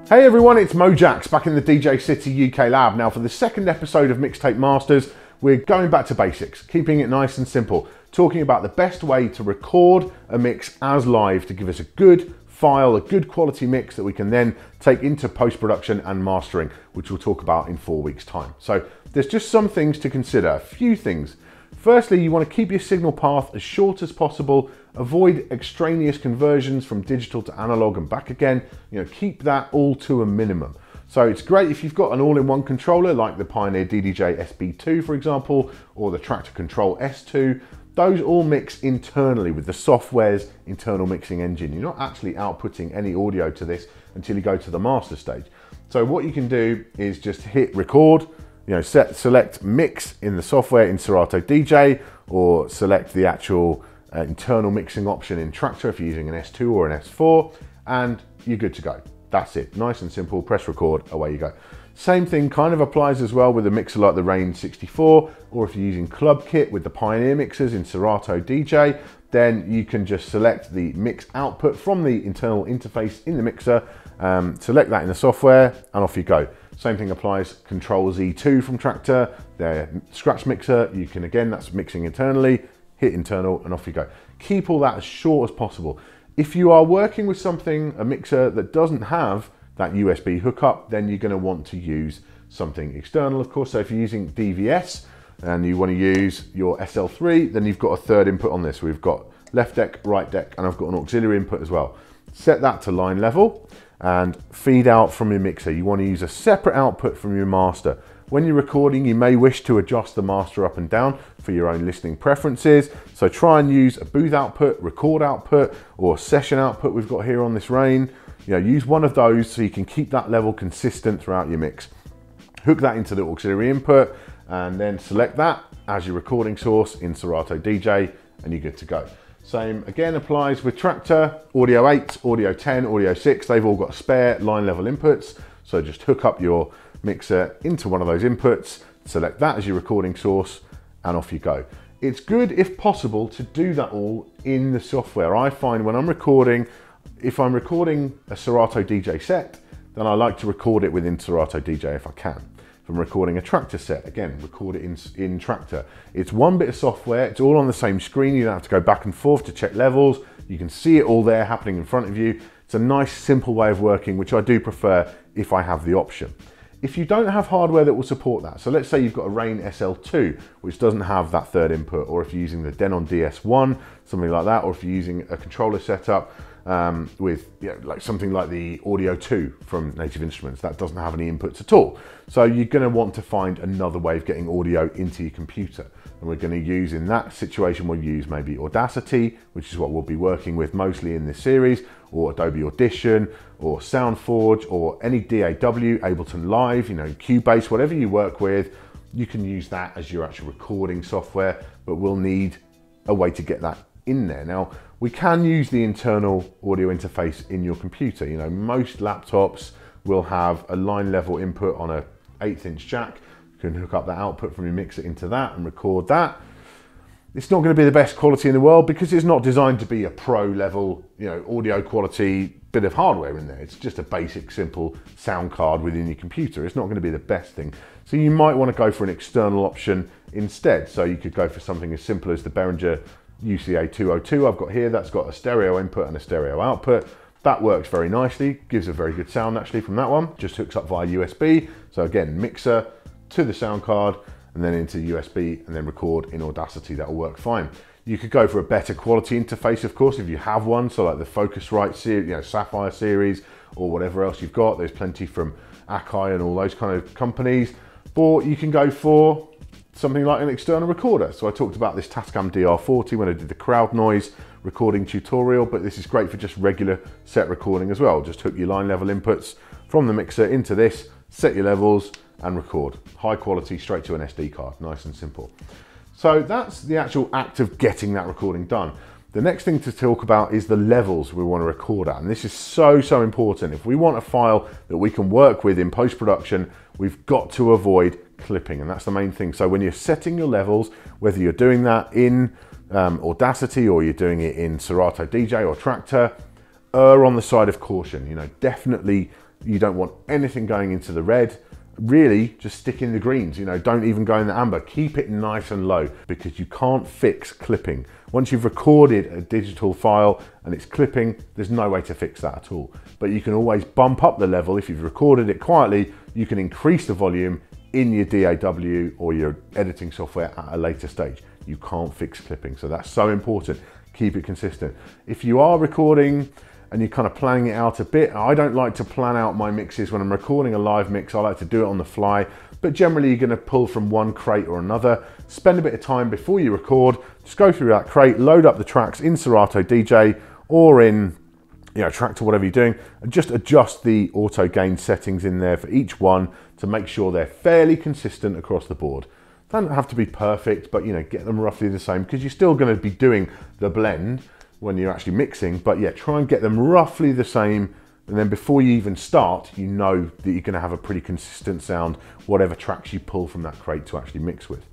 Hey everyone, it's Mojaxx back in the DJ City UK lab. Now for the second episode of Mixtape Masters, we're going back to basics, keeping it nice and simple, talking about the best way to record a mix as live to give us a good file, a good quality mix that we can then take into post-production and mastering, which we'll talk about in 4 weeks' time. So there's just some things to consider, a few things. Firstly, you want to keep your signal path as short as possible, avoid extraneous conversions from digital to analog and back again, keep that all to a minimum. So it's great if you've got an all-in-one controller like the Pioneer DDJ SB2 for example, or the Traktor Control S2, those all mix internally with the software's internal mixing engine. You're not actually outputting any audio to this until you go to the master stage. So what you can do is just hit record, select mix in the software in Serato DJ, or select the actual internal mixing option in Traktor if you're using an S2 or an S4, and you're good to go. That's it, nice and simple, press record, away you go. Same thing kind of applies as well with a mixer like the Rain 64, or if you're using Club Kit with the Pioneer mixers in Serato DJ, then you can just select the mix output from the internal interface in the mixer, select that in the software, and off you go. Same thing applies, Control Z2 from Traktor, their scratch mixer, you can again, that's mixing internally, hit internal and off you go. Keep all that as short as possible. If you are working with something, a mixer that doesn't have that USB hookup, then you're gonna want to use something external, of course. So if you're using DVS and you wanna use your SL3, then you've got a third input on this. We've got left deck, right deck, and I've got an auxiliary input as well. Set that to line level and feed out from your mixer. You wanna use a separate output from your master. When you're recording, you may wish to adjust the master up and down for your own listening preferences. So try and use a booth output, record output, or session output we've got here on this Rain. Use one of those so you can keep that level consistent throughout your mix. Hook that into the auxiliary input and then select that as your recording source in Serato DJ and you're good to go. Same again applies with Traktor, Audio 8, Audio 10, Audio 6, they've all got spare line level inputs. So just hook up your mixer into one of those inputs, select that as your recording source, and off you go. It's good, if possible, to do that all in the software. I find when I'm recording, if I'm recording a Serato DJ set, then I like to record it within Serato DJ if I can. If I'm recording a Traktor set, again, record it in Traktor. It's one bit of software, it's all on the same screen, you don't have to go back and forth to check levels, you can see it all there happening in front of you. It's a nice, simple way of working, which I do prefer if I have the option. If you don't have hardware that will support that, so let's say you've got a Rain SL2, which doesn't have that third input, or if you're using the Denon DS1, something like that, or if you're using a controller setup with like something like the Audio 2 from Native Instruments, that doesn't have any inputs at all. So you're gonna want to find another way of getting audio into your computer. And we're gonna use, in that situation, we'll use maybe Audacity, which is what we'll be working with mostly in this series, or Adobe Audition, or SoundForge, or any DAW, Ableton Live, Cubase, whatever you work with, you can use that as your actual recording software, but we'll need a way to get that in there. Now, we can use the internal audio interface in your computer. Most laptops will have a line level input on a 1/8" jack. You can hook up the output from your mixer into that and record that. It's not going to be the best quality in the world because it's not designed to be a pro level, audio quality bit of hardware in there. It's just a basic, simple sound card within your computer. It's not going to be the best thing. So you might want to go for an external option instead. So you could go for something as simple as the Behringer UCA 202 I've got here. That's got a stereo input and a stereo output. That works very nicely, gives a very good sound actually from that one. Just hooks up via USB. So again, mixer to the sound card and then into USB and then record in Audacity. That'll work fine. You could go for a better quality interface, of course, if you have one. So like the Focusrite series, Sapphire series, or whatever else you've got. There's plenty from Akai and all those kind of companies. Or you can go for something like an external recorder. So I talked about this Tascam DR40 when I did the crowd noise recording tutorial, but this is great for just regular set recording as well. Just hook your line level inputs from the mixer into this, set your levels and record. High quality, straight to an SD card, nice and simple. So that's the actual act of getting that recording done. The next thing to talk about is the levels we want to record at. And this is so important. If we want a file that we can work with in post-production, we've got to avoid clipping, and that's the main thing. So when you're setting your levels, whether you're doing that in Audacity or you're doing it in Serato DJ or Traktor, err on the side of caution. You know, definitely you don't want anything going into the red. Really, just stick in the greens, you know, don't even go in the amber. Keep it nice and low because you can't fix clipping. Once you've recorded a digital file and it's clipping, there's no way to fix that at all. But you can always bump up the level. If you've recorded it quietly, you can increase the volume in your DAW or your editing software at a later stage. You can't fix clipping, so that's so important. Keep it consistent. If you are recording and you're kind of planning it out a bit, I don't like to plan out my mixes when I'm recording a live mix. I like to do it on the fly, but generally you're going to pull from one crate or another. Spend a bit of time before you record, just go through that crate, load up the tracks in Serato DJ or in, you know, Tractor, whatever you're doing, and just adjust the auto gain settings in there for each one to make sure they're fairly consistent across the board. Don't have to be perfect, but you know, get them roughly the same because you're still going to be doing the blend when you're actually mixing, but yeah, try and get them roughly the same, and then before you even start, you know that you're going to have a pretty consistent sound, whatever tracks you pull from that crate to actually mix with.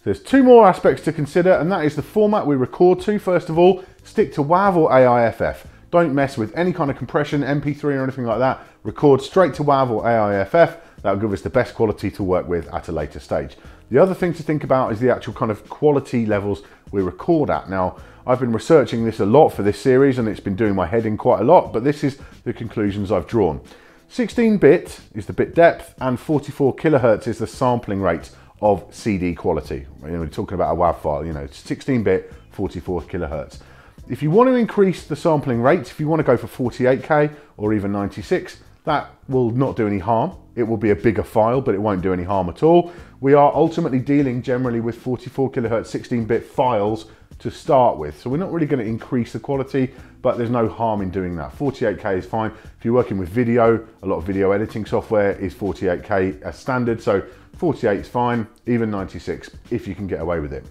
There's two more aspects to consider, and that is the format we record to. First of all, stick to WAV or AIFF. Don't mess with any kind of compression, MP3 or anything like that. Record straight to WAV or AIFF. That'll give us the best quality to work with at a later stage. The other thing to think about is the actual kind of quality levels we record at. Now, I've been researching this a lot for this series and it's been doing my head in quite a lot, but this is the conclusions I've drawn. 16-bit is the bit depth and 44 kilohertz is the sampling rate of CD quality. You know, we're talking about a WAV file, you know, 16-bit, 44 kilohertz. If you want to increase the sampling rate, if you want to go for 48K or even 96, that will not do any harm. It will be a bigger file, but it won't do any harm at all. We are ultimately dealing generally with 44 kilohertz 16-bit files to start with. So we're not really going to increase the quality, but there's no harm in doing that. 48K is fine. If you're working with video, a lot of video editing software is 48K as standard. So 48 is fine, even 96 if you can get away with it.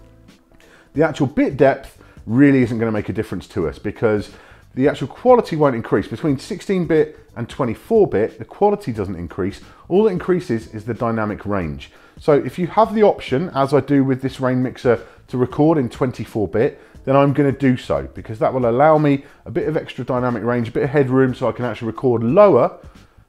The actual bit depth really isn't going to make a difference to us because the actual quality won't increase. Between 16-bit and 24-bit, the quality doesn't increase. All that increases is the dynamic range. So if you have the option, as I do with this Rain mixer, to record in 24-bit, then I'm going to do so because that will allow me a bit of extra dynamic range, a bit of headroom so I can actually record lower.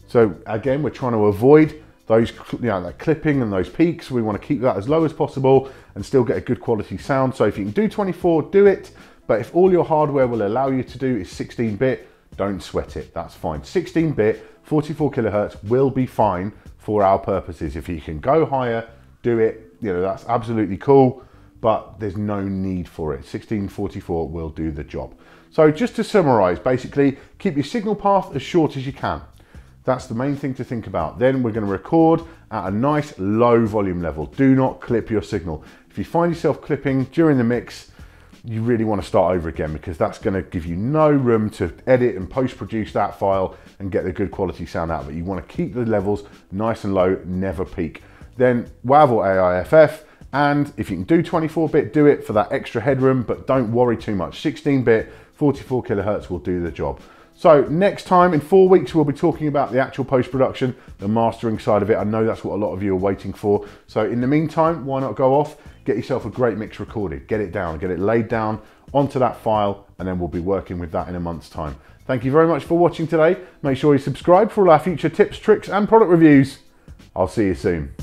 So again, we're trying to avoid those, you know, that clipping and those peaks. We want to keep that as low as possible and still get a good quality sound. So if you can do 24, do it. But if all your hardware will allow you to do is 16-bit, don't sweat it, that's fine. 16-bit, 44 kilohertz will be fine for our purposes. If you can go higher, do it, you know, that's absolutely cool, but there's no need for it. 1644 will do the job. So just to summarize, basically, keep your signal path as short as you can. That's the main thing to think about. Then we're going to record at a nice low volume level. Do not clip your signal. If you find yourself clipping during the mix, you really want to start over again because that's going to give you no room to edit and post-produce that file and get the good quality sound out of it. You want to keep the levels nice and low, never peak. Then WAV or AIFF, and if you can do 24-bit, do it for that extra headroom, but don't worry too much. 16-bit, 44 kilohertz will do the job. So next time, in 4 weeks, we'll be talking about the actual post-production, the mastering side of it. I know that's what a lot of you are waiting for. So in the meantime, why not go off, get yourself a great mix recorded, get it down, get it laid down onto that file, and then we'll be working with that in a month's time. Thank you very much for watching today. Make sure you subscribe for all our future tips, tricks, and product reviews. I'll see you soon.